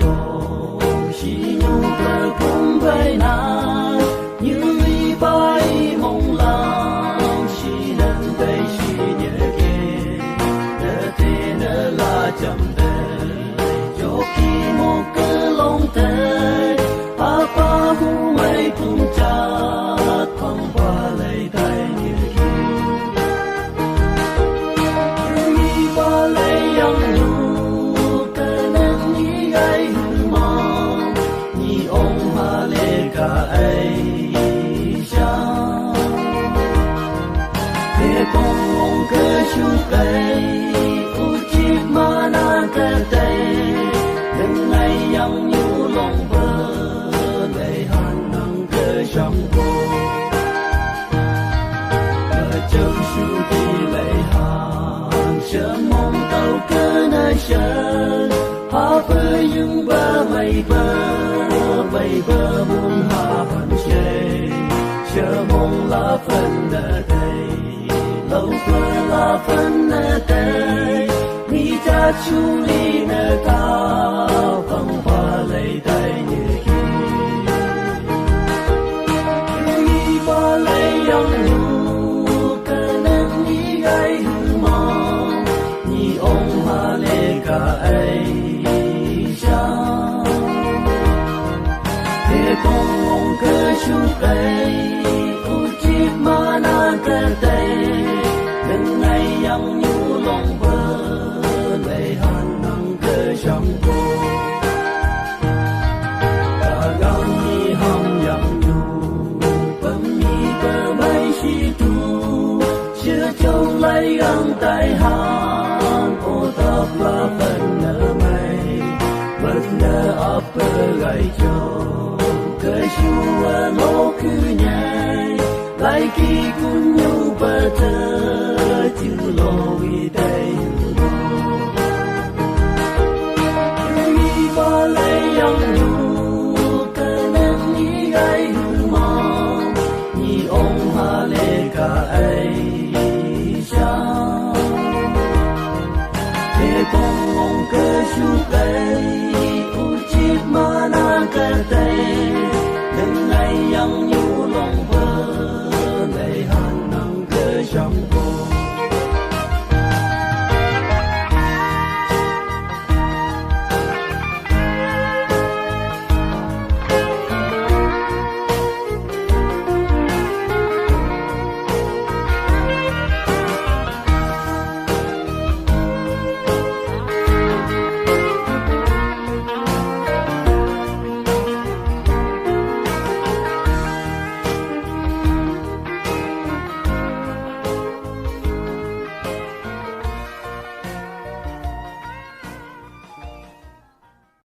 yom si nhu bờ cũng bay na như ly bay mong lam si nâng bay si nhớ kề nơ thế nơ la chậm đời cho khi một cơ lòng thế apa hu mai pun cha thong qua lấy tay như như ba lấy yang nhu cơ nâng như gai hư mong như ông hà lê cả ấy cha thế con ông cơ chu cây u chip mà na cơ tay đừng ngày yang nhu lòng bờ để hàn năng cơ trong cô chấm su đi lấy hàng chấm mong tàu cơ nơi chân hà bờ những bờ mây bờ muôn hà phần chơi chờ mong lá phân ở đây lâu bờ lá phân ở đây mi cha chu ly nơi cao phong hoa lấy tay như khi ba lấy yang nhu cơ nâng như gai hư mong như ông hà lê cả ấy cha thế con ông cơ chu cây u chip mà na cơ tay đừng ngày yang nhu lòng bờ để hàn năng cơ trong cô ta gạo như hầm yang nhu bấm như bờ mây si tu chưa châu lấy găng tay hàn ô tập là phần nở mây bất nở ấp bờ gầy trâu cơ chua lô cứ nhảy lại kỳ cũng nhu bờ thơ chữ lô vì đây